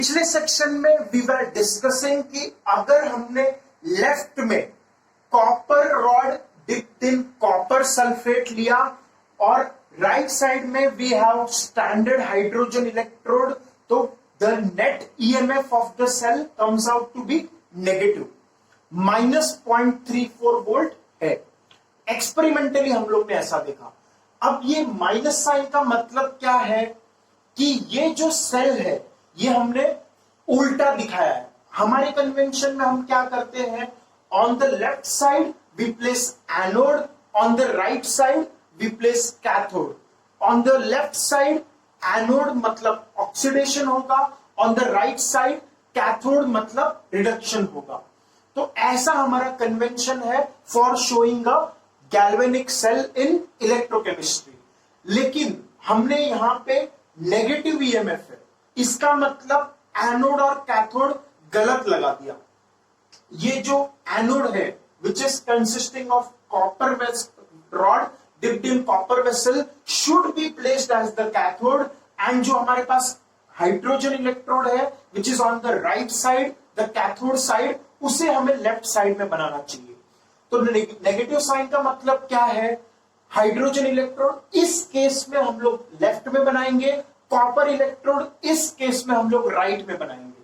पिछले सेक्शन में we were discussing कि अगर हमने लेफ्ट में copper rod dipped in copper sulphate लिया और राइट साइड में we have standard hydrogen electrode, तो the net EMF of the cell comes out to be negative, -0.34 volt है। एक्सपेरिमेंटली हम लोग ने ऐसा देखा। अब ये माइनस साइन का मतलब क्या है कि ये जो सेल है ये हमने उल्टा दिखाया है। हमारे कन्वेंशन में हम क्या करते हैं, on the left side we place anode, on the right side we place cathode. On the left side anode मतलब ऑक्सीडेशन होगा, on the right side cathode मतलब रिडक्शन होगा। तो ऐसा हमारा कन्वेंशन है for showing a galvanic cell in electrochemistry. लेकिन हमने यहां पे नेगेटिव ईएमएफ है, इसका मतलब एनोड और कैथोड गलत लगा दिया। ये जो एनोड है which is consisting of copper rod dipped in copper vessel should be placed as the cathode, and जो हमारे पास हाइड्रोजन इलेक्ट्रोड है which is on the right side the cathode side, उसे हमें लेफ्ट साइड में बनाना चाहिए। तो नेगेटिव साइन का मतलब क्या है, हाइड्रोजन इलेक्ट्रोड इस केस में हम लोग लेफ्ट में बनाएंगे, कॉपर इलेक्ट्रोड इस केस में हम लोग राइट में बनाएंगे।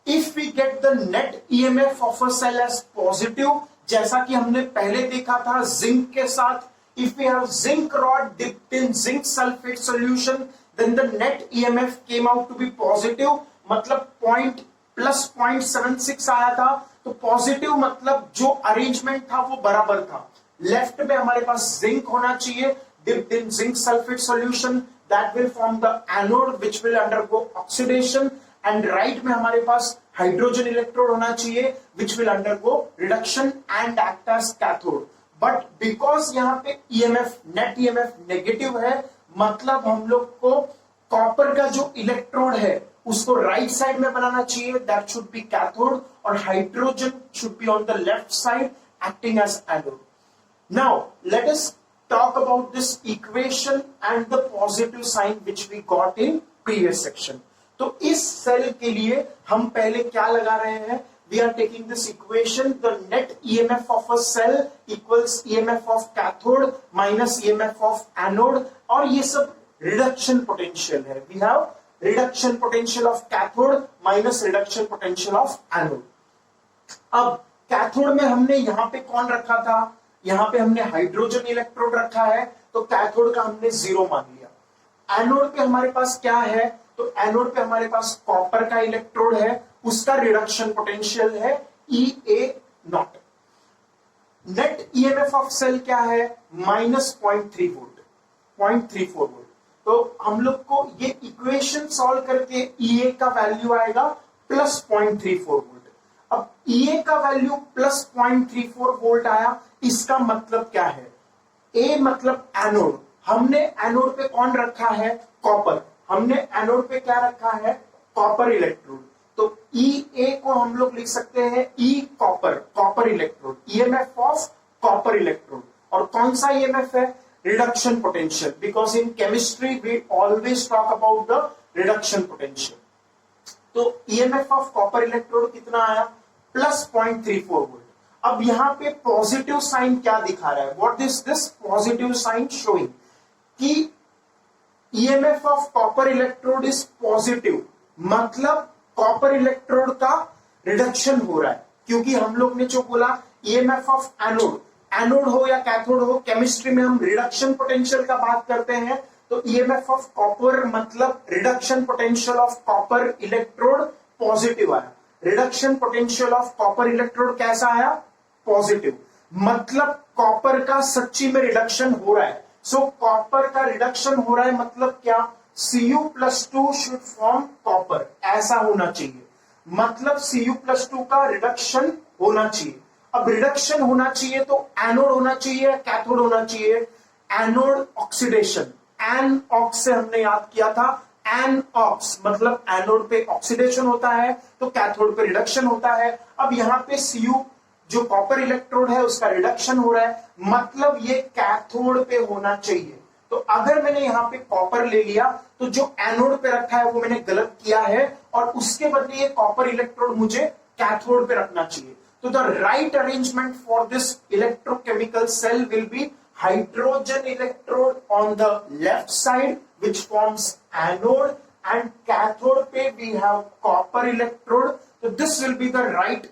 If we get the net EMF of a cell as positive, जैसा कि हमने पहले देखा था जिंक के साथ, if we have zinc rod dipped in zinc sulphate solution then the net EMF came out to be positive, मतलब +0.76 आया था। तो पॉजिटिव मतलब जो अरेंजमेंट था वो बराबर था। लेफ्ट में हमारे पास जिंक होना चाहिए dipped in zinc sulphate solution, that will form the anode which will undergo oxidation, and right में हमारे पास हाइड्रोजन इलेक्ट्रोड होना चाहिए which will undergo reduction and act as cathode। but because यहाँ पे EMF नेट EMF नेगेटिव है, मतलब हम लोग को कॉपर का जो इलेक्ट्रोड है उसको राइट साइड में बनाना चाहिए, that should be cathode, और hydrogen should be on the left side acting as anode। now let us talk about this equation and the positive sign which we got in previous section। तो इस cell के लिए हम पहले क्या लगा रहे हैं, we are taking this equation, the net EMF of a cell equals EMF of cathode minus EMF of anode, और ये सब reduction potential है। we have reduction potential of cathode minus reduction potential of anode। अब cathode में हमने यहां पे कौन रखा था, यहां पे हमने हाइड्रोजन इलेक्ट्रोड रखा है, तो कैथोड का हमने 0 मान लिया। एनोड पे हमारे पास क्या है, तो एनोड पे हमारे पास कॉपर का इलेक्ट्रोड है, उसका रिडक्शन पोटेंशियल है EA0। Net EMF of cell क्या है, -0.3 वोल्ट, 0.34 वोल्ट। तो हम लोग को ये इक्वेशन सॉल्व करके EA का वैल्यू आएगा +0.34 वोल्ट। अब EA का वैल्यू +0.34 वोल्ट आया, इसका मतलब क्या है, A मतलब एनोड, हमने एनोड पे कौन रखा है, कॉपर, हमने एनोड पे क्या रखा है, कॉपर इलेक्ट्रोड। तो EA को हम लोग लिख सकते हैं E copper electrode, EMF of copper electrode. और कौन सा EMF है, reduction potential, because in chemistry we always talk about the reduction potential. तो EMF ऑफ कॉपर इलेक्ट्रोड कितना आया, +0.34 वोल्ट। अब यहां पे पॉजिटिव साइन क्या दिखा रहा है, what is this positive sign showing, कि EMF of copper electrode is positive, मतलब कॉपर इलेक्ट्रोड का रिडक्शन हो रहा है। क्योंकि हम लोग ने जो बोला EMF ऑफ एनोड हो या कैथोड हो, केमिस्ट्री में हम रिडक्शन पोटेंशियल का बात करते हैं, तो EMF ऑफ कॉपर मतलब reduction potential of copper electrode positive आया। Reduction potential of copper electrode कैसा आया, पॉजिटिव, मतलब कॉपर का सच्ची में रिडक्शन हो रहा है। सो कॉपर का रिडक्शन हो रहा है मतलब क्या, Cu+2 शुड फॉर्म कॉपर, ऐसा होना चाहिए, मतलब Cu+2 का रिडक्शन होना चाहिए। अब रिडक्शन होना चाहिए तो एनोड होना चाहिए, कैथोड होना चाहिए, एनोड ऑक्सीडेशन, एन ऑक्स से हमने याद किया था, एन ऑक्स मतलब एनोड पे ऑक्सीडेशन होता है तो कैथोड पे रिडक्शन होता है। अब यहाँ पे Cu जो कॉपर इलेक्ट्रोड है उसका रिडक्शन हो रहा है, मतलब ये कैथोड पे होना चाहिए। तो अगर मैंने यहाँ पे कॉपर ले लिया तो जो एनोड पे रखा है वो मैंने गलत किया है और उसके बदले ये कॉपर इलेक्ट्रोड मुझे कैथोड पे रखना चाहिए। तो the right arrangement for this electrochemical cell will be hydrogen electrode on the left side which forms anode and cathode पे we have copper electrode. So this will be the right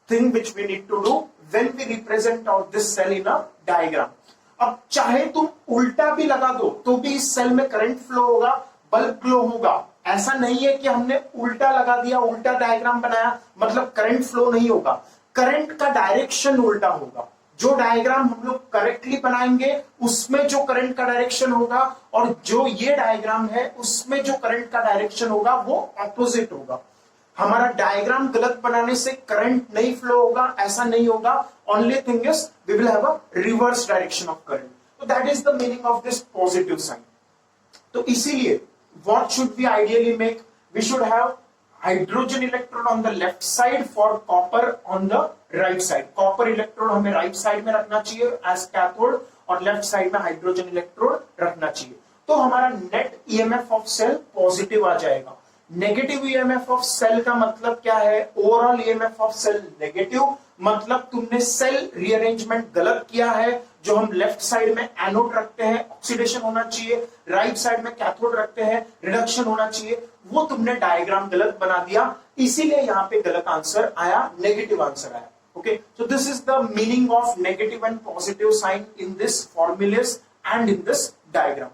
thing which we need to do when we represent out this cell in a diagram. अब चाहे तुम उल्टा भी लगा दो तो भी इस सेल में करंट फ्लो होगा, बल्ब ग्लो होगा। ऐसा नहीं है कि हमने उल्टा लगा दिया, उल्टा डायग्राम बनाया मतलब करंट फ्लो नहीं होगा, करंट का डायरेक्शन उल्टा होगा। जो डायग्राम हम लोग करेक्टली बनाएंगे उसमें जो करंट का डायरेक्शन होगा और जो ये डायग्राम है उसमें जो करंट का डायरेक्शन होगा वो ऑपोजिट होगा। हमारा डायग्राम गलत बनाने से करंट नहीं फ्लो होगा, ऐसा नहीं होगा। Only thing is we will have a reverse direction of current. तो that is the meaning of this positive sign. तो इसीलिए what should we ideally make, we should have hydrogen electrode on the left side for copper on the right side. Copper electrode हमें right side में रखना चाहिए as cathode और left side में hydrogen electrode रखना चाहिए। तो हमारा net EMF of cell positive आ जाएगा। नेगेटिव ईएमएफ ऑफ सेल का मतलब क्या है, overall EMF of cell negative, मतलब तुमने सेल रीअरेंजमेंट गलत किया है। जो हम लेफ्ट साइड में एनोड रखते हैं ऑक्सीडेशन होना चाहिए, राइट साइड में कैथोड रखते हैं रिडक्शन होना चाहिए, वो तुमने डायग्राम गलत बना दिया, इसीलिए यहाँ पे गलत आंसर आया, नेगेटिव आंसर आया। Okay, so this is the meaning of negative and positive sign in this formulas and in this diagram.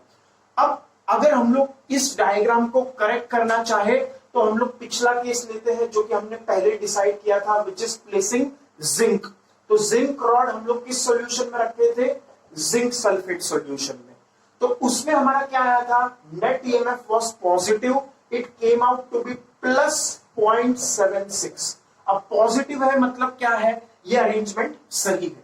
अब अगर हम लोग इस डायग्राम को करेक्ट करना चाहे तो हम लोग पिछला केस लेते हैं जो कि हमने पहले डिसाइड किया था, विच इज प्लेसिंग जिंक। तो जिंक रॉड हम लोग किस सॉल्यूशन में रखे थे, जिंक सल्फेट सॉल्यूशन में। तो उसमें हमारा क्या आया था, net EMF was positive, it came out to be plus 0.76। अब पॉजिटिव है मतलब क्या है, ये अरेंजमेंट सही है।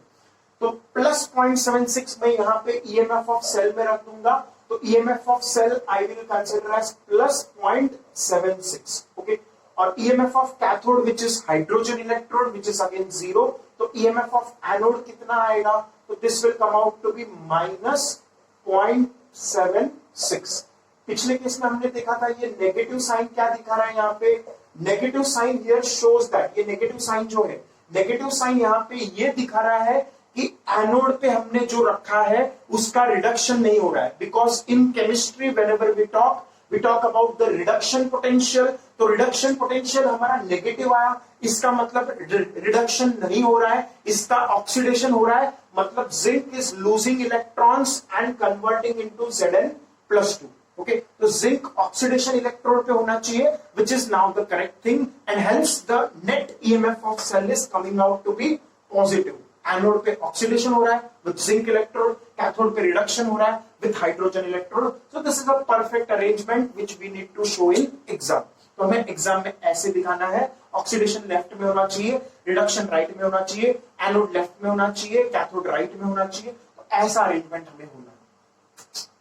तो प्लस 0.76 में यहां पे ईएमएफ ऑफ सेल में रख दूंगा, तो EMF of cell I will consider as plus 0.76। Okay, और EMF of cathode which is hydrogen electrode which is again 0, तो ईएमएफ ऑफ एनोड कितना आएगा, तो this will come out to be minus 0.76। पिछले केस में हमने देखा था ये नेगेटिव साइन क्या दिखा रहा है यहाँ पे, negative sign here shows that, ये नेगेटिव साइन जो है, नेगेटिव साइन यहाँ पे ये दिखा रहा है कि एनोड पे हमने जो रखा है उसका रिडक्शन नहीं हो रहा है। Because in chemistry whenever we talk about the reduction potential, तो रिडक्शन पोटेंशियल हमारा नेगेटिव आया, इसका मतलब रिडक्शन नहीं हो रहा है, इसका ऑक्सीडेशन हो रहा है, मतलब zinc is losing electrons and converting into Zn+2। Okay, तो जिंक ऑक्सीडेशन इलेक्ट्रोड पे होना चाहिए, which is now the correct thing, and hence the net EMF of cell is coming out to be positive. Anode पे oxidation हो रहा है with zinc electrode, cathode पे reduction हो रहा है with hydrogen electrode. So this is a perfect arrangement which we need to show in exam. तो हमें एग्जाम में ऐसे दिखाना है, ऑक्सीडेशन लेफ्ट में होना चाहिए, रिडक्शन राइट में होना चाहिए, एनोड लेफ्ट में होना चाहिए, कैथोड राइट में होना चाहिए। तो ऐसा अरेंजमेंट हमें होना है।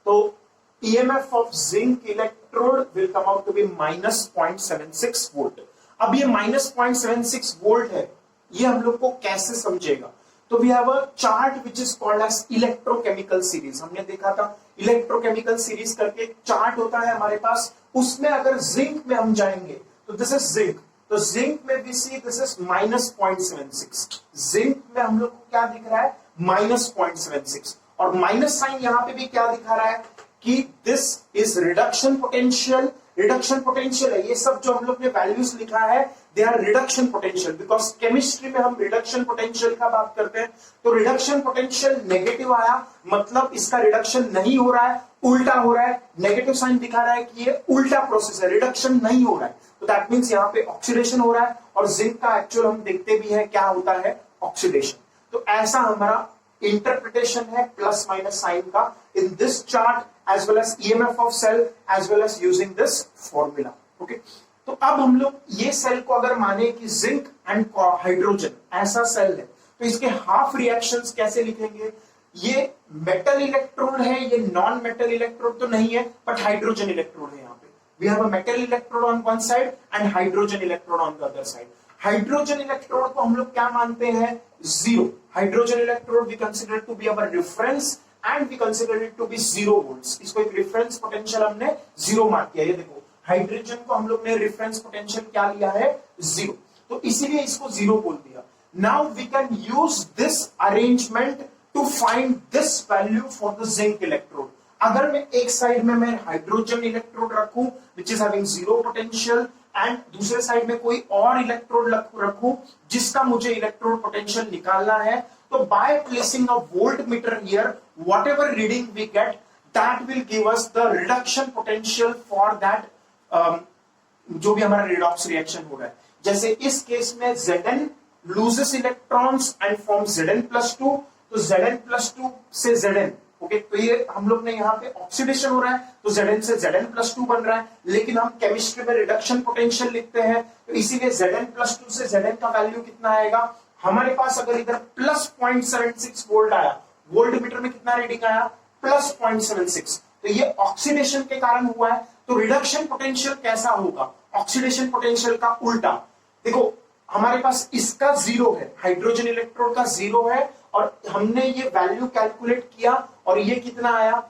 तो EMF of zinc electrode will come out to be minus 0.76 volt। अब ये minus 0.76 volt है, ये हम लोग को कैसे समझेगा, तो we have a chart which is called as electrochemical series। हमने देखा था electrochemical series करके एक चार्ट होता है हमारे पास, उसमें अगर जिंक में हम जाएंगे तो दिस इज जिंक, तो जिंक में भी see this is minus 0.76। Zinc में हम लोग को क्या दिख रहा है, minus 0.76, और माइनस साइन यहां पे भी क्या दिखा रहा है कि this is reduction potential. Reduction potential है, ये सब जो हम लोग ने वैल्यूज लिखा है they are reduction potential, because chemistry में हम रिडक्शन पोटेंशियल का बात करते हैं। तो रिडक्शन पोटेंशियल नेगेटिव आया, मतलब इसका रिडक्शन नहीं हो रहा है, उल्टा हो रहा है। नेगेटिव साइन दिखा रहा है कि ये उल्टा प्रोसेस है, रिडक्शन नहीं हो रहा है, तो दैट मीन्स यहाँ पे ऑक्सीडेशन हो रहा है, और जिंक का एक्चुअल हम देखते भी है क्या होता है, ऑक्सीडेशन। तो ऐसा हमारा इंटरप्रिटेशन है प्लस माइनस साइन का in this chart as well as EMF of cell as well as using this formula। okay, तो अब हम लोग ये सेल को अगर माने कि जिंक एंड हाइड्रोजन ऐसा सेल है, तो इसके हाफ रिएक्शंस कैसे लिखेंगे, ये मेटल इलेक्ट्रोड है, ये नॉन मेटल इलेक्ट्रोड तो नहीं है, बट हाइड्रोजन इलेक्ट्रोड है। यहाँ पे we have a metal electrode on one side and hydrogen electrode on the other side. Hydrogen electrode को हम लोग क्या मानते हैं, zero. Hydrogen electrode we consider to be our reference and we consider it to be 0 volts. इसको एक reference potential हमने 0 mark किया। ये देखो हाइड्रोजन को हम लोग ने रेफरेंस पोटेंशियल क्या लिया है 0, तो इसीलिए इसको 0 बोल दिया। Now we can use this arrangement to find this value for the zinc electrode. अगर मैं एक साइड में मैं हाइड्रोजन इलेक्ट्रोड रखूं which is having 0 potential and दूसरे साइड में कोई और इलेक्ट्रोड रखूं जिसका मुझे इलेक्ट्रोड पोटेंशियल निकालना है, तो by placing a volt meter here whatever reading we get that will give us the reduction potential for that जो भी हमारा रिडॉक्स रिएक्शन हो रहा है। जैसे इस केस में Zn loses electrons and form Zn+2, तो Zn+2 से Zn, ओके, तो ये हम लोग ने यहाँ पे ऑक्सीडेशन हो रहा है तो Zn से Zn+2 बन रहा है, लेकिन हम केमिस्ट्री में रिडक्शन पोटेंशियल लिखते हैं तो इसीलिए Zn+2 से Zn का वैल्यू कितना आएगा हमारे पास। अगर इधर प्लस 0.76 वोल्ट आया, वोल्ट मीटर में कितना रीडिंग आया प्लस 0.76, तो ये ऑक्सीडेशन के कारण हुआ है। तो रिडक्शन पोटेंशियल कैसा होगा, ऑक्सीडेशन पोटेंशियल का उल्टा। देखो हमारे पास इसका 0 है, हाइड्रोजन इलेक्ट्रोड का 0 है और हमने ये वैल्यू कैलकुलेट किया और ये कितना आया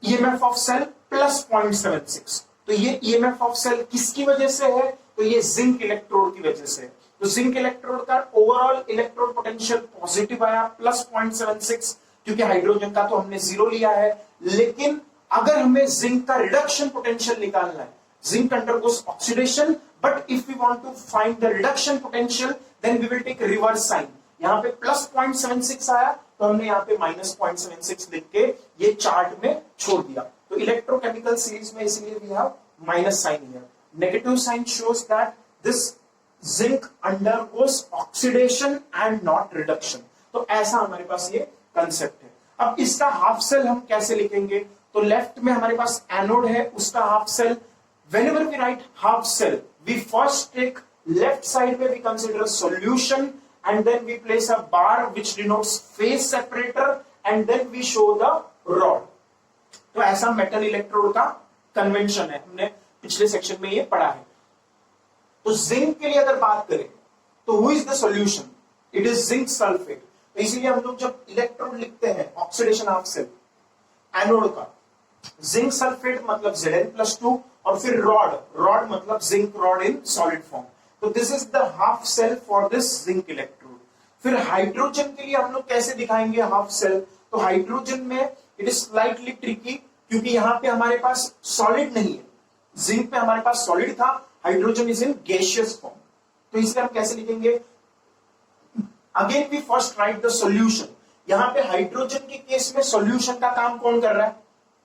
ईएमएफ ऑफ सेल प्लस 0.76। तो ये ईएमएफ ऑफ सेल किसकी वजह से है, तो ये जिंक इलेक्ट्रोड की वजह से। तो जिंक इलेक्ट्रोड का ओवरऑल इलेक्ट्रोड पोटेंशियल पॉजिटिव आया प्लस 0.76, क्योंकि हाइड्रोजन का तो हमने 0 लिया है। लेकिन अगर हमें जिंक का रिडक्शन पोटेंशियल निकालना है, zinc undergoes oxidation, but if we want to find the reduction potential then we will take reverse sign. यहाँ पे प्लस 0.76 आया तो हमने यहाँ पे माइनस 0.76 लिख के ये चार्ट में छोड़ दिया। तो इलेक्ट्रोकेमिकल सीरीज में इसलिए we have minus sign here. Negative sign shows that this zinc undergoes oxidation and not reduction. तो ऐसा हमारे पास ये कंसेप्ट है। अब इसका हाफ सेल हम कैसे लिखेंगे, तो लेफ्ट में हमारे पास एनोड है, उसका half cell. whenever we write half cell we first take left side where we consider a solution and then we place a bar which denotes phase separator and then we show the rod। तो ऐसा metal electrode का convention है, हमने पिछले section में ये पढ़ा है। तो जिंक के लिए अगर बात करें तो who is the solution, it is zinc sulphate. तो इसीलिए हम लोग जब इलेक्ट्रोड लिखते हैं ऑक्सीडेशन हाफ सेल एनोड का, जिंक सल्फेट मतलब Zn+2 और फिर रॉड मतलब zinc rod in solid form. तो this is the half cell for this zinc electrode. फिर हाइड्रोजन के लिए हम लोग कैसे दिखाएंगे हाफ सेल, तो हाइड्रोजन में इट इज स्लाइटली ट्रिकी क्योंकि यहां पे हमारे पास सॉलिड नहीं है, जिंक में हमारे पास सॉलिड था, hydrogen is in gaseous form. तो इसलिए हम कैसे लिखेंगे, again we first write the solution. यहां पे हाइड्रोजन के केस में सॉल्यूशन का काम कौन कर रहा है,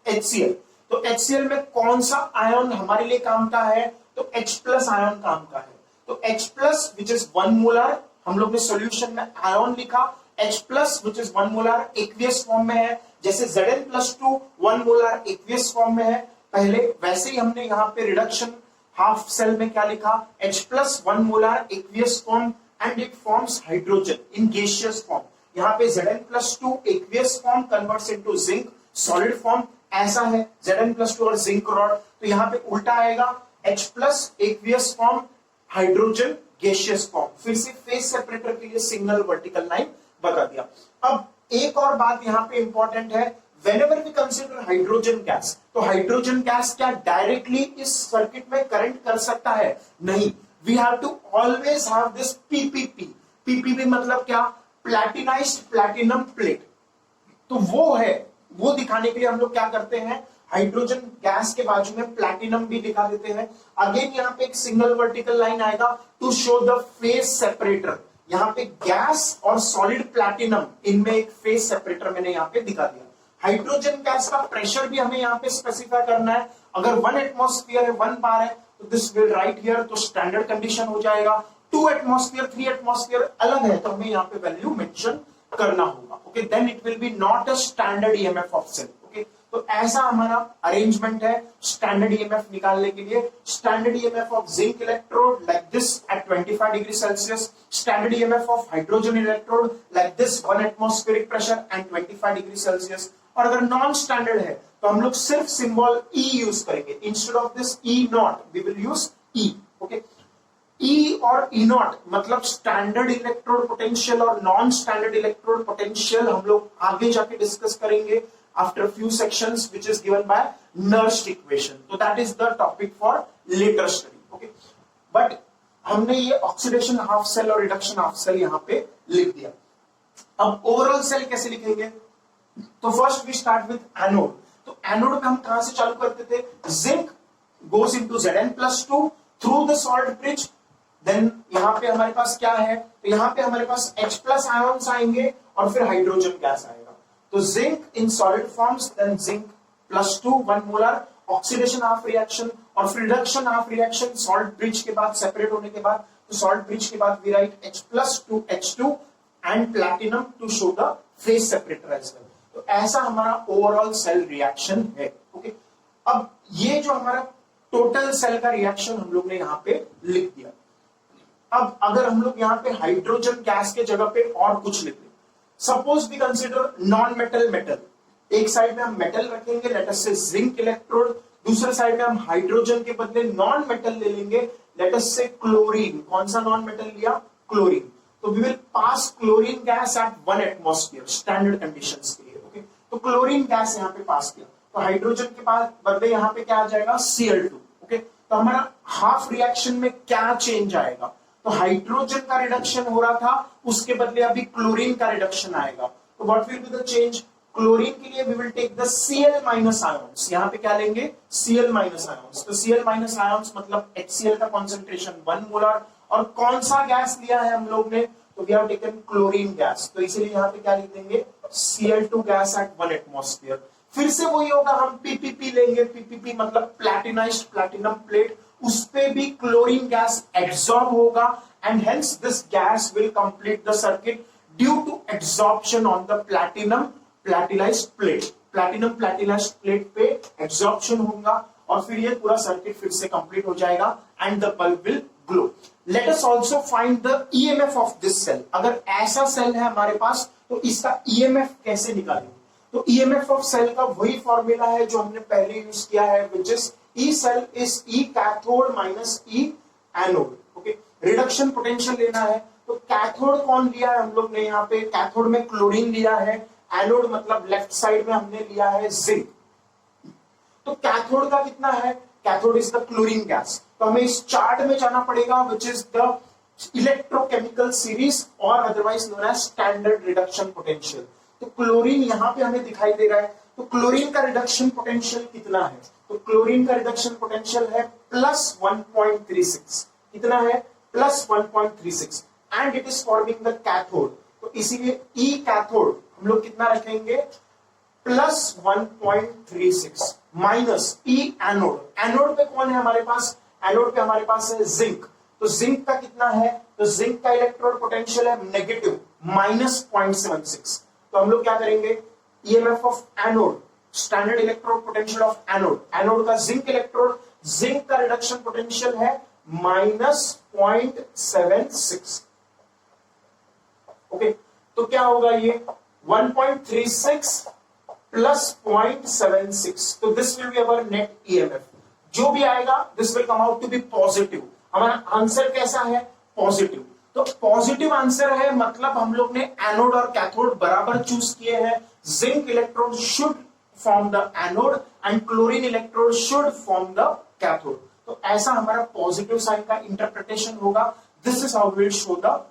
HCl। तो HCl में कौन सा आयन हमारे लिए काम का है, तो H+ आयन काम का है। तो H+ विच इज 1 मोलर, हम लोग ने सॉल्यूशन में आयन लिखा, H+ which is 1 molar aqueous form में है, जैसे Zn+2 1 मोलर एक्वियस फॉर्म में है पहले, वैसे ही हमने यहाँ पे रिडक्शन हाफ सेल में क्या लिखा, H+ 1 molar aqueous form and it forms hydrogen in gaseous form. यहाँ पे Zn+2 aqueous form converts into zinc solid form, ऐसा है Zn+2 और जिंक रॉड। तो यहाँ पे उल्टा आएगा H+ aqueous form, hydrogen gaseous form. फिर से फेज सेपरेटर के लिए सिग्नल वर्टिकल लाइन बता दिया। अब एक और बात यहाँ पे इंपॉर्टेंट है, whenever we consider hydrogen gas, तो हाइड्रोजन गैस क्या डायरेक्टली इस सर्किट में करंट कर सकता है, नहीं। We have to always have this PPP। PPP मतलब क्या, प्लैटिनाइज्ड प्लैटिनम प्लेट। तो वो है, वो दिखाने के लिए हम लोग क्या करते हैं, हाइड्रोजन गैस के बाजू में प्लैटिनम भी दिखा देते हैं। अगेन यहाँ पे एक सिंगल वर्टिकल लाइन आएगा to show the phase separator. यहाँ पे गैस और सॉलिड प्लैटिनम, इनमें एक फेज सेपरेटर मैंने यहाँ पे दिखा दिया। हाइड्रोजन गैस का प्रेशर भी हमें यहाँ पे स्पेसिफाई करना है। अगर 1 एटमॉस्फेयर है, 1 बार है, तो दिस विल राइट हियर, तो स्टैंडर्ड कंडीशन हो जाएगा। 2 एटमॉस्फेयर 3 एटमॉस्फेयर अलग है, तो हमें यहाँ पे वैल्यू मेंशन करना होगा। Okay, then it will be not a standard EMF of cell. Okay, तो ऐसा हमारा अरेंजमेंट है स्टैंडर्ड ईएमएफ निकालने के लिए। Standard EMF of zinc electrode like this at 25 degree Celsius, standard EMF of hydrogen electrode like this 1 atmospheric pressure and 25 degree Celsius. और अगर non standard है तो हम लोग सिर्फ सिंबल E यूज करेंगे, instead of this E0 we will use E। Okay, E और E0 मतलब स्टैंडर्ड इलेक्ट्रोड पोटेंशियल और नॉन स्टैंडर्ड इलेक्ट्रोड पोटेंशियल हम लोग आगे जाके डिस्कस करेंगे। after few sections which is given by Nernst equation. So that is the topic for later study. Okay, but हमने ये ऑक्सीडेशन हाफ सेल और रिडक्शन हाफ सेल यहां पे लिख दिया. अब ओवरऑल सेल कैसे लिखेंगे? तो first we start with anode. तो एनोड पे हम कहां से चालू करते थे? Zinc goes into Zn+2 through the salt bridge. Then यहां पे हमारे पास क्या है? तो यहां पे हमारे पास H+ आयंस आएंगे और फिर हाइड्रोजन गैस आएगा. तो zinc in solid forms, then Zn+2 1 molar, oxidation half reaction और फिर reduction half reaction salt bridge के बाद, सेपरेट होने के बाद. तो सॉल्ट ब्रिज के बाद we write H+2H2 and platinum to show the phase separator as well. तो ऐसा हमारा ओवरऑल सेल रिएक्शन है. ओके, अब ये जो हमारा टोटल सेल का रिएक्शन हम लोग ने यहां पे लिख दिया. अब अगर हम लोग यहां पे हाइड्रोजन गैस के जगह पे और कुछ लिख लें, suppose we consider non metal metal. एक साइड में हम मेटल रखेंगे, लेट अस से जिंक इलेक्ट्रोड. दूसरे साइड में हम हाइड्रोजन के बदले नॉन मेटल ले लेंगे, लेट अस से क्लोरीन. कौन सा नॉन मेटल लिया? क्लोरीन. तो we will pass chlorine gas at 1 atmosphere standard conditions के लिए. ओके, तो क्लोरीन गैस यहां पे पास किया, तो हाइड्रोजन के बाद बदले यहां पे क्या आ जाएगा? Cl2. ओके, तो हमारा हाफ रिएक्शन में क्या चेंज आएगा? तो हाइड्रोजन का रिडक्शन हो रहा था, उसके बदले अभी क्लोरीन का रिडक्शन आएगा. तो what will be the change? Chlorine के लिए we will take the Cl- ions. यहां पे क्या लेंगे? Cl- ions. तो Cl- आयंस मतलब HCl का कॉन्सेंट्रेशन 1 मोलर. और कौन सा गैस लिया है हम लोग ने? तो we have taken chlorine gas. तो इसीलिए यहां पे क्या लिख देंगे? Cl2 gas at 1 atmosphere. फिर से वही होगा, हम PPP लेंगे. PPP मतलब प्लैटिनाइज्ड प्लैटिनम प्लेट. उस पे भी क्लोरीन गैस एब्सॉर्ब होगा and hence this gas will complete the circuit due to absorption on the platinum platinised plate. Platinum platinised plate पे एब्सॉर्प्शन होगा और फिर ये पूरा सर्किट फिर से कंप्लीट हो जाएगा and the bulb will glow. Let us also find the EMF of this cell. अगर ऐसा सेल है हमारे पास तो इसका ईएमएफ कैसे निकालेंगे? तो ईएमएफ ऑफ सेल का वही फॉर्मूला है जो हमने पहले यूज किया है, which is E cell is E cathode minus E anode. Okay, reduction potential लेना है. तो कैथोड कौन लिया है हम लोग ने? यहाँ पे कैथोड में क्लोरीन लिया है. एनोड मतलब लेफ्ट साइड में हमने लिया है जिंक. तो कैथोड का कितना है? Cathode is the chlorine gas. तो हमें इस चार्ट में जाना पड़ेगा, which is the electrochemical series और otherwise known as standard reduction potential. तो क्लोरीन यहां पे हमें दिखाई दे रहा है. तो क्लोरीन का रिडक्शन पोटेंशियल कितना है? तो क्लोरीन का रिडक्शन पोटेंशियल है +1.36. कितना है? +1.36 and it is forming the cathode. तो इसीलिए E कैथोड हम लोग कितना रखेंगे? +1.36 माइनस E एनोड. एनोड पे कौन है हमारे पास? एनोड पे हमारे पास है जिंक. तो जिंक का कितना है? तो जिंक का इलेक्ट्रोड पोटेंशियल है नेगेटिव -0.76. तो हम लोग क्या करेंगे? EMF of anode, standard electrode potential of anode. Anode का जिंक इलेक्ट्रोड, जिंक का रिडक्शन पोटेंशियल है -0.76. ओके, तो क्या होगा ये? 1.36 प्लस 0.76. तो this will be our net EMF. जो भी आएगा this will come out to be positive. हमारा आंसर कैसा है? पॉजिटिव. तो पॉजिटिव आंसर है मतलब हम लोग ने एनोड और कैथोड बराबर चूज किए हैं. Zinc electrode should form the anode and chlorine electrode should form the cathode. तो ऐसा हमारा पॉजिटिव साइन का इंटरप्रिटेशन होगा. This is how we will show the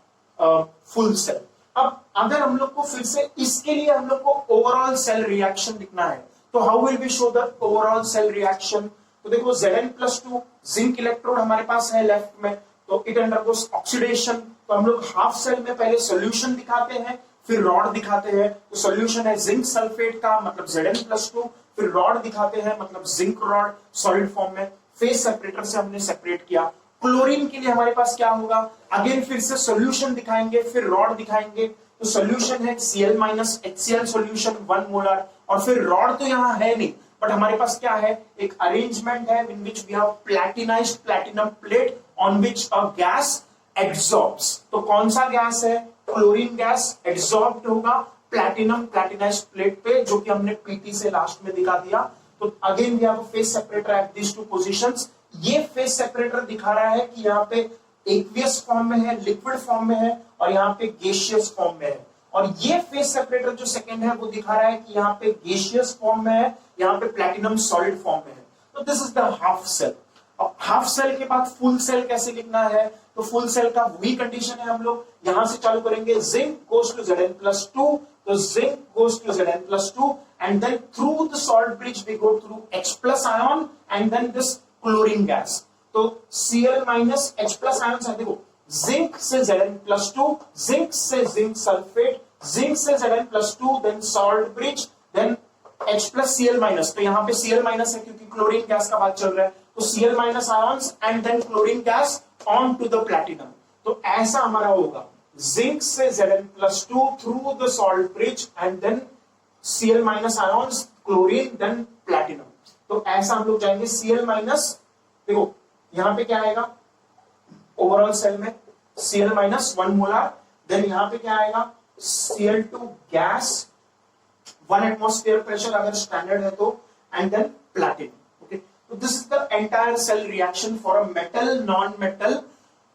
full cell. अब अगर हम लोग को फिर से इसके लिए हम लोग को ओवरऑल सेल रिएक्शन लिखना है, तो how will be show the overall cell reaction? तो देखो Zn+2 जिंक इलेक्ट्रोड हमारे पास है लेफ्ट में, तो इट अंडरगोस ऑक्सीडेशन. तो हम लोग हाफ सेल में पहले सॉल्यूशन दिखाते हैं, फिर रॉड दिखाते हैं. तो सॉल्यूशन है जिंक सल्फेट का मतलब Zn+2, फिर रॉड दिखाते हैं मतलब जिंक रॉड सॉलिड फॉर्म में. फेस सेपरेटर से हमने सेपरेट किया. क्लोरीन के लिए हमारे पास क्या होगा? अगेन फिर से सॉल्यूशन दिखाएंगे, फिर रॉड दिखाएंगे. तो सॉल्यूशन है Cl- HCl सॉल्यूशन 1 मोलर और फिर रॉड तो यहाँ है नहीं, बट हमारे पास क्या है? एक अरेंजमेंट है in which we have platinised platinum plate on which a gas absorbs. तो कौन सा गैस है? क्लोरीन गैस एब्सॉर्ब्ड होगा प्लैटिनम प्लैटिनाइज्ड प्लेट पे, जो कि हमने पीटी से लास्ट में दिखा दिया. तो again we have a phase separator at these two positions. ये फेस सेपरेटर दिखा रहा है कि यहाँ पे एक्वियस फॉर्म में है, लिक्विड फॉर्म में है और यहाँ पे गैसियस फॉर्म में है. और ये फेस सेपरेटर जो सेकंड है वो दिखा रहा है कि यहाँ पे गैसियस फॉर्म में है, यहाँ पे प्लैटिनम सॉलिड फॉर्म में है। तो this is the half cell. अब हाफ सेल के बाद फुल सेल कैसे लिखना है, तो फुल सेल का वही कंडीशन है, हम लोग यहां से चालू करेंगे, जिंक गोज टू Zn+2, तो zinc goes to Zn+2 and then through the salt bridge we go through H+ ion and then this chlorine gas. तो Cl- H+ आयन है, देखो जिंक से Zn+2, जिंक से जिंक सल्फेट, जिंक से Zn+2, then salt bridge, then H+Cl-, तो यहाँ पे Cl- है क्योंकि क्लोरीन गैस का बात चल रहा है, तो Cl- ions and then chlorine gas on to the platinum. तो ऐसा हमारा होगा, जिंक से Zn+2 through the salt bridge and then Cl- ions, chlorine, then platinum. तो ऐसा हम लोग जाएंगे Cl-, देखो यहां पे क्या आएगा ओवरऑल सेल में Cl- 1 मोलर, देन यहां पे क्या आएगा Cl2 गैस 1 एटमॉस्फेयर प्रेशर अगर स्टैंडर्ड है तो, एंड देन प्लैटिनम। ओके, तो this is the entire cell reaction for a metal non metal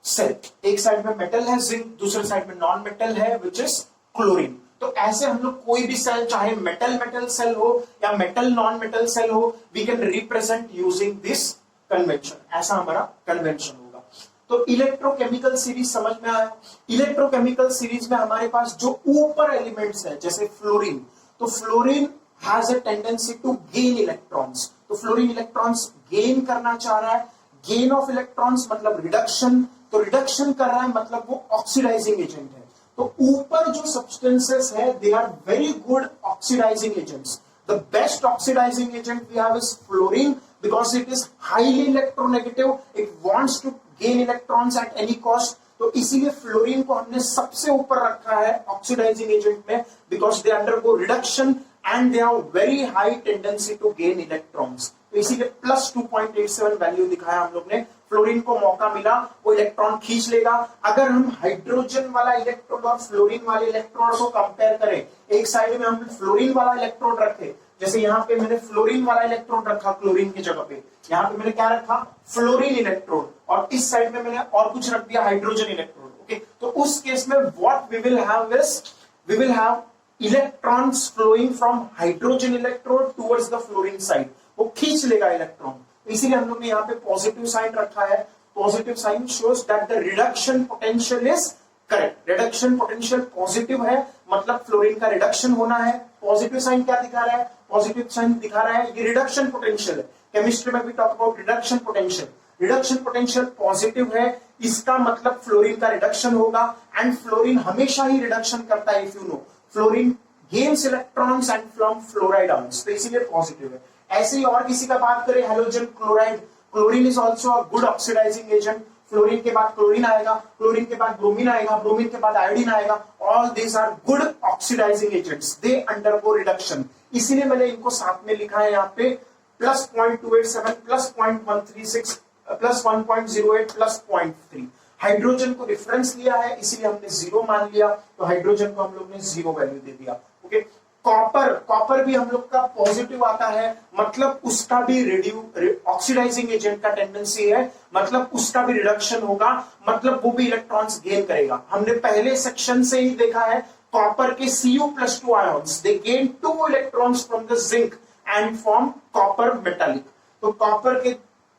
cell. एक साइड में मेटल है जिंक, दूसरे साइड में नॉन मेटल है विच इज क्लोरीन। तो ऐसे हम लोग कोई भी सेल, चाहे मेटल मेटल सेल हो या मेटल नॉन मेटल सेल हो, we can represent using this convention. ऐसा हमारा कन्वेंशन होगा। तो इलेक्ट्रोकेमिकल सीरीज समझ में आया। इलेक्ट्रोकेमिकल सीरीज में हमारे पास जो ऊपर एलिमेंट्स है जैसे फ्लोरीन, तो fluorine has a tendency to gain electrons, तो फ्लोरीन इलेक्ट्रॉन्स गेन करना चाह रहा है। गेन ऑफ इलेक्ट्रॉन्स मतलब रिडक्शन, तो रिडक्शन कर रहा है मतलब वो ऑक्सीडाइजिंग एजेंट है। तो ऊपर जो सब्सटेंसेस है they are very good oxidising agents. The best oxidising agent we have is fluorine because it is highly electronegative, it wants to gain electrons at any cost. तो इसीलिए फ्लोरीन को हमने सबसे ऊपर रखा है ऑक्सीडाइजिंग एजेंट में, because they undergo reduction and they have very high tendency to gain electrons. तो इसीलिए +2.87 वैल्यू दिखाया हम लोग ने। फ्लोरीन को मौका मिला वो इलेक्ट्रॉन खींच लेगा। अगर हम हाइड्रोजन वाला इलेक्ट्रोड और फ्लोरीन वाले इलेक्ट्रोड को कंपेयर करें, एक साइड में हम फ्लोरीन वाला इलेक्ट्रोड रखे, जैसे यहाँ पे मैंने फ्लोरीन वाला इलेक्ट्रोड रखा क्लोरीन की जगह पे, यहाँ पे मैंने क्या रखा फ्लोरीन इलेक्ट्रोड, और इस साइड में मैंने और कुछ रख दिया हाइड्रोजन इलेक्ट्रोड। ओके, तो उस केस में what we will have is, we will have electrons flowing from hydrogen electrode towards the fluorine side, वो खींच लेगा इलेक्ट्रॉन। इसीलिए हम लोग ने यहाँ पे पॉजिटिव साइन रखा है। Positive sign shows that the reduction potential is correct. Reduction potential positive है मतलब फ्लोरीन का रिडक्शन होना है। पॉजिटिव साइन क्या दिखा रहा है, पॉजिटिव साइन दिखा रहा है ये रिडक्शन पोटेंशियल है। केमिस्ट्री में भी talk about reduction potential, reduction potential positive है, इसका मतलब फ्लोरीन का रिडक्शन होगा। एंड फ्लोरीन हमेशा ही रिडक्शन करता है, if you know fluorine gains electrons and from fluoride ions, तो इसीलिए पॉजिटिव है। ऐसे ही और किसी का बात करें halogen chloride, chlorine is also a good oxidising agent. Fluorine के बाद क्लोरीन आएगा, क्लोरीन के बाद ब्रोमीन आएगा, ब्रोमीन के बाद आयोडीन आएगा। All these are good oxidising agents, they undergo reduction. इसीलिए मैंने इनको साथ में लिखा है यहाँ पे +0.287, +0.136, +1.08, +0.3। हाइड्रोजन को रिफरेंस लिया है इसलिए हमने 0 मान लिया, तो हाइड्रोजन को हम लोग ने 0 वैल्यू दे दिया। ओके, कॉपर, कॉपर भी हम लोग का पॉजिटिव आता है, मतलब उसका भी ऑक्सीडाइजिंग एजेंट का टेंडेंसी है, मतलब उसका भी रिडक्शन होगा, मतलब वो भी इलेक्ट्रॉन्स गेन करेगा। हमने पहले सेक्शन से ही देखा है कॉपर के Cu+2 ions, they gain 2 electrons from the zinc and form copper metallic. तो कॉपर के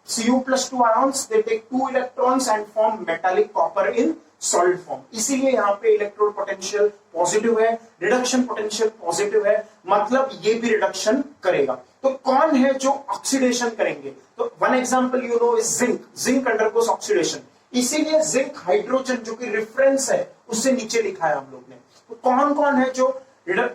Cu+2 ions, they take 2 electrons and form metallic copper in solid form. इसीलिए यहाँ पे इलेक्ट्रोड पोटेंशियल पॉजिटिव है, रिडक्शन पोटेंशियल पॉजिटिव है, मतलब ये भी रिडक्शन करेगा। तो कौन है जो ऑक्सीडेशन करेंगे, तो one example you know is zinc. Zinc undergoes oxidation, इसीलिए जिंक हाइड्रोजन जो कि रेफरेंस है उससे नीचे लिखा है हम लोग ने। तो कौन कौन है जो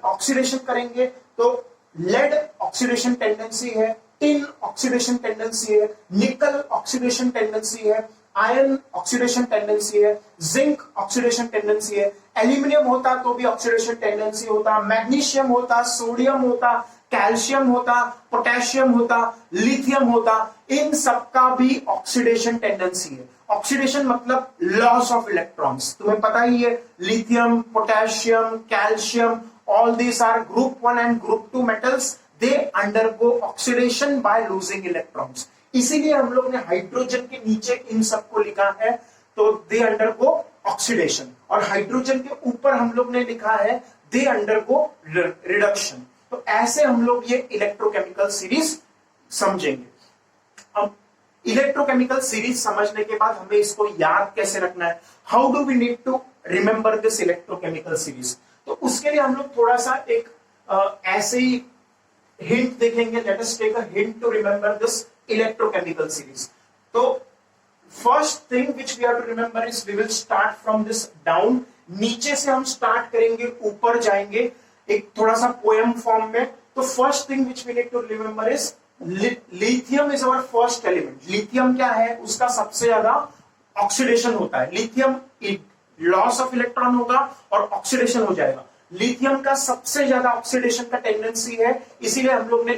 ऑक्सीडेशन करेंगे, तो लेड ऑक्सीडेशन टेंडेंसी है, टिन ऑक्सीडेशन टेंडेंसी है, निकल ऑक्सीडेशन टेंडेंसी है, आयरन ऑक्सीडेशन टेंडेंसी है, जिंक ऑक्सीडेशन टेंडेंसी है, एल्यूमिनियम होता तो भी ऑक्सीडेशन टेंडेंसी होता, मैग्नीशियम होता, सोडियम होता, कैल्शियम होता, पोटेशियम होता, लिथियम होता, इन सबका भी ऑक्सीडेशन टेंडेंसी है। ऑक्सीडेशन मतलब लॉस ऑफ इलेक्ट्रॉन्स, तुम्हें पता ही है lithium, potassium, calcium, all these are group 1 and group 2 metals, they undergo oxidation by losing electrons। इसीलिए हम लोग ने हाइड्रोजन के नीचे इन सबको लिखा है, तो they undergo ऑक्सीडेशन, और हाइड्रोजन के ऊपर हम लोग ने लिखा है दे अंडरगो रिडक्शन। तो ऐसे हम लोग ये इलेक्ट्रोकेमिकल सीरीज समझेंगे। अब इलेक्ट्रोकेमिकल सीरीज समझने के बाद हमें इसको याद कैसे रखना है, how do we need to remember this electrochemical series, तो उसके लिए हम लोग थोड़ा सा एक ऐसे ही हिंट देखेंगे। Let us take a hint to remember this electrochemical series. तो first thing which we have to remember is we will start from this down, नीचे से हम स्टार्ट करेंगे, ऊपर जाएंगे एक थोड़ा सा पोएम फॉर्म में। तो first thing which we need to remember is lithium is our first element. Lithium क्या है, उसका सबसे ज्यादा ऑक्सीडेशन होता है। लिथियम लॉस ऑफ इलेक्ट्रॉन होगा और ऑक्सीडेशन हो जाएगा। लिथियम का सबसे ज्यादा ऑक्सीडेशन का टेंडेंसी है, इसीलिए हम लोग ने